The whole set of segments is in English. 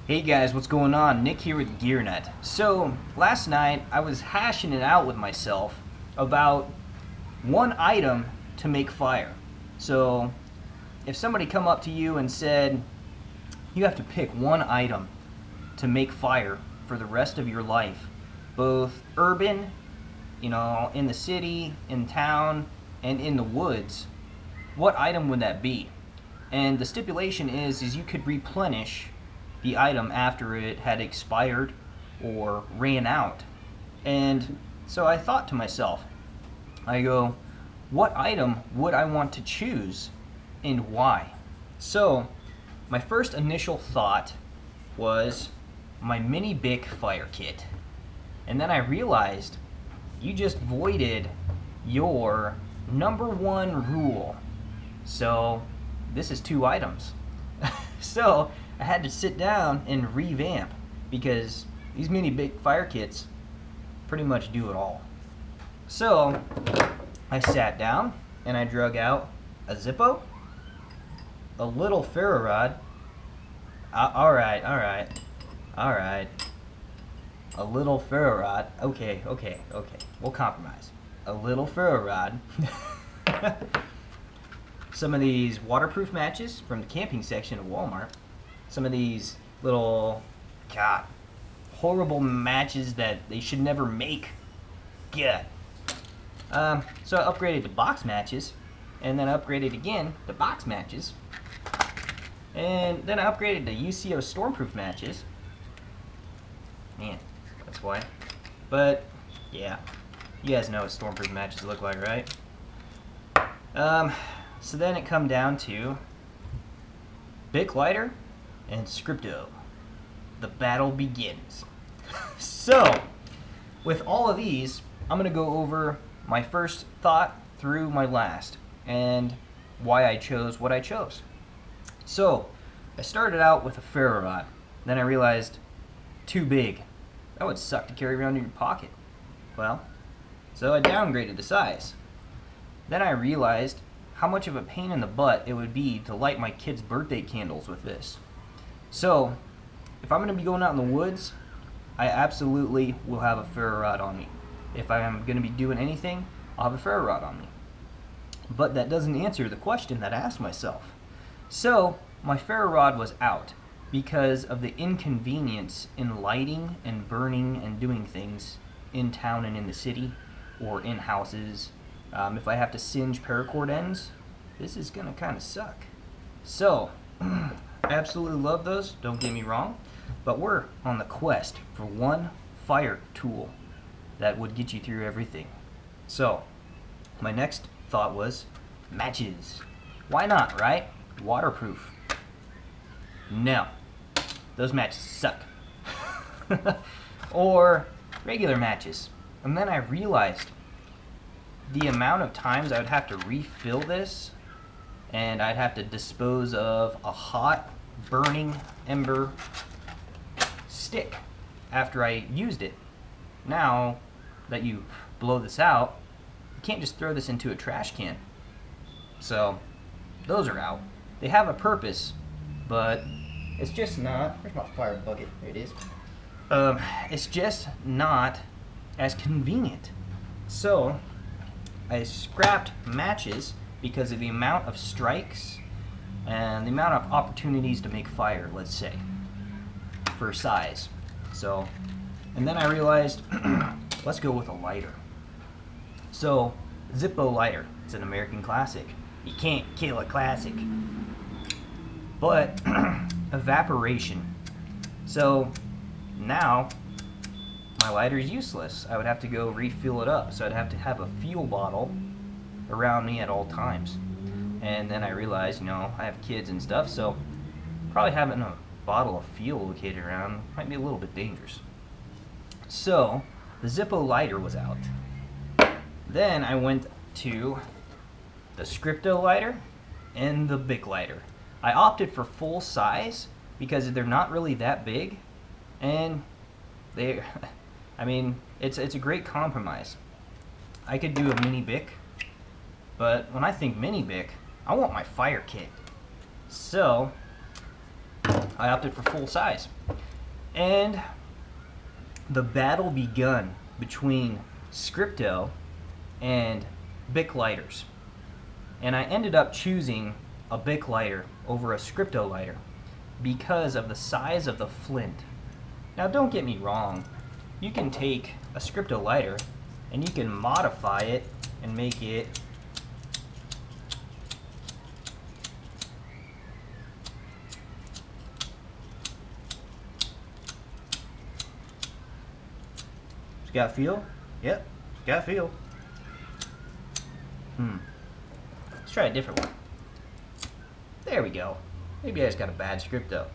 Hey guys, what's going on? Nick here with GearNet. So, last night I was hashing it out with myself about one item to make fire. So, if somebody come up to you and said, you have to pick one item to make fire for the rest of your life, both urban, in the city, in town, and in the woods, what item would that be? And the stipulation is you could replenish the item after it had expired or ran out. And so I thought to myself, I go, what item would I want to choose and why? So my first initial thought was my mini Bic fire kit. And then I realized you just voided your #1 rule. So this is 2 items. So I had to sit down and revamp because these mini Bic fire kits pretty much do it all. So I sat down and I drug out a Zippo, a little ferro rod. All right. A little ferro rod. Okay. We'll compromise. A little ferro rod. Some of these waterproof matches from the camping section of Walmart. Some of these little, horrible matches that they should never make. Yeah. So I upgraded to box matches, and then I upgraded again to box matches, and then I upgraded to UCO stormproof matches. Man, that's why. But yeah, you guys know what stormproof matches look like, right? So then it come down to Bic Lighter and Scripto. The battle begins. So, with all of these, I'm going to go over my first thought through my last, and why I chose what I chose. So, I started out with a ferro rod. Then I realized, too big. That would suck to carry around in your pocket. Well, so I downgraded the size. Then I realized how much of a pain in the butt it would be to light my kids' birthday candles with this. So, if I'm going to be going out in the woods, I absolutely will have a ferro rod on me. If I'm going to be doing anything, I'll have a ferro rod on me. But that doesn't answer the question that I asked myself. So, my ferro rod was out because of the inconvenience in lighting and burning and doing things in town and in the city or in houses. If I have to singe paracord ends, this is going to kind of suck. So, I absolutely love those, don't get me wrong, but we're on the quest for one fire tool that would get you through everything. So, my next thought was matches. Why not, right? Waterproof. No, those matches suck. Or regular matches. And then I realized the amount of times I would have to refill this, and I'd have to dispose of a hot, burning ember stick after I used it. Now that you blow this out, you can't just throw this into a trash can. So, those are out. They have a purpose, but it's just not, where's my fire bucket? There it is. It's just not as convenient. So, I scrapped matches because of the amount of strikes and the amount of opportunities to make fire, let's say, for size. So, and then I realized, let's go with a lighter. So, Zippo lighter, it's an American classic. You can't kill a classic. But, evaporation. So, now, my lighter is useless. I would have to go refill it up, so I'd have to have a fuel bottle around me at all times. And then I realized, I have kids and stuff, so probably having a bottle of fuel located around might be a little bit dangerous. So, the Zippo lighter was out. Then I went to the Scripto lighter and the Bic lighter. I opted for full size because they're not really that big, and it's a great compromise. I could do a mini Bic, but when I think mini Bic, I want my fire kit. So, I opted for full size. And the battle begun between Scripto and Bic Lighters. And I ended up choosing a Bic Lighter over a Scripto lighter because of the size of the flint. Now don't get me wrong, you can take a Scripto lighter and you can modify it and make it it's got feel? Yep, it's got feel. Let's try a different one. There we go. Maybe I just got a bad Scripto.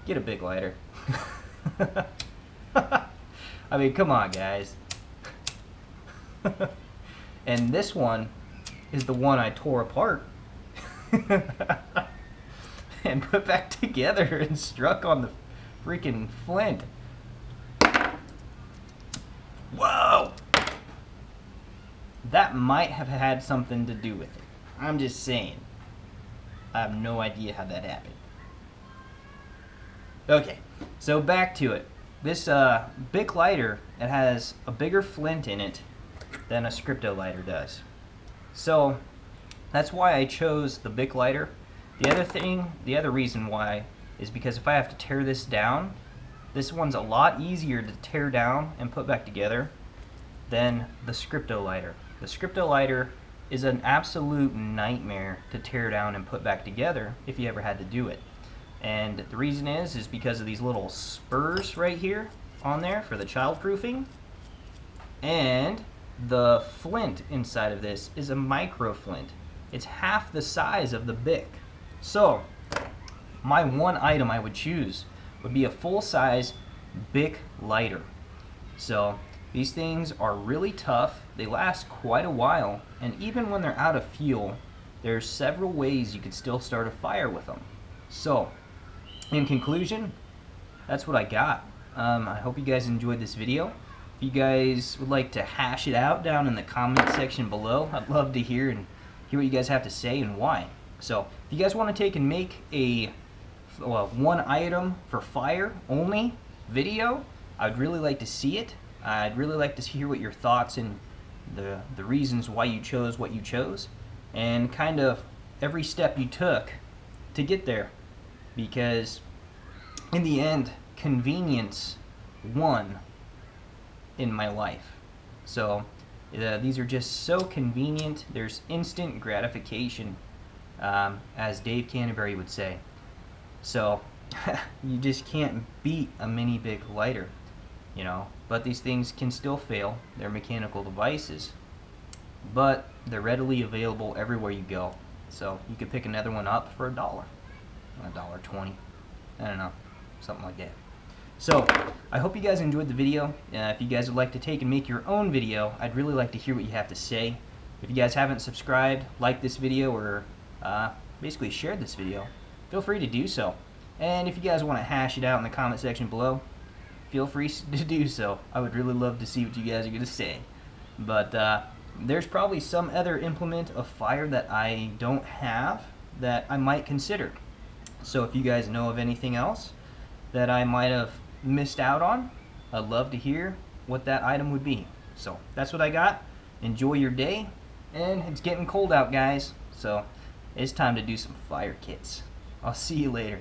Get a Bic Lighter. I mean, come on, guys. And this one is the one I tore apart and put back together and struck on the freaking flint. Whoa! That might have had something to do with it. I'm just saying. I have no idea how that happened. Okay, so back to it. This Bic Lighter, it has a bigger flint in it than a Scripto lighter does. So that's why I chose the Bic Lighter. The other reason why is because if I have to tear this down, this one's a lot easier to tear down and put back together than the Scripto lighter. The Scripto lighter is an absolute nightmare to tear down and put back together if you ever had to do it. And the reason is because of these little spurs right here on there for the childproofing. And the flint inside of this is a micro flint. It's half the size of the Bic. So my one item I would choose would be a full-size Bic Lighter. So these things are really tough. They last quite a while, and even when they're out of fuel, there's several ways you could still start a fire with them. So in conclusion, that's what I got. I hope you guys enjoyed this video. If you guys would like to hash it out down in the comment section below, I'd love to hear what you guys have to say and why. So if you guys want to take and make a one item for fire only video, I'd really like to see it. I'd really like to hear what your thoughts and the reasons why you chose what you chose, and kind of every step you took to get there. Because in the end, convenience won in my life. So these are just so convenient. There's instant gratification, as Dave Canterbury would say. So you just can't beat a mini Bic Lighter, you know. But these things can still fail. They're mechanical devices, but they're readily available everywhere you go. So you could pick another one up for $1, $1.20, I don't know, something like that. So I hope you guys enjoyed the video. If you guys would like to take and make your own video, I'd really like to hear what you have to say. If you guys haven't subscribed, liked this video, or basically shared this video, feel free to do so. And if you guys want to hash it out in the comment section below, feel free to do so. I would really love to see what you guys are going to say. But there's probably some other implement of fire that I don't have that I might consider. So if you guys know of anything else that I might have missed out on, I'd love to hear what that item would be. So that's what I got. Enjoy your day. And it's getting cold out, guys. So it's time to do some fire kits. I'll see you later.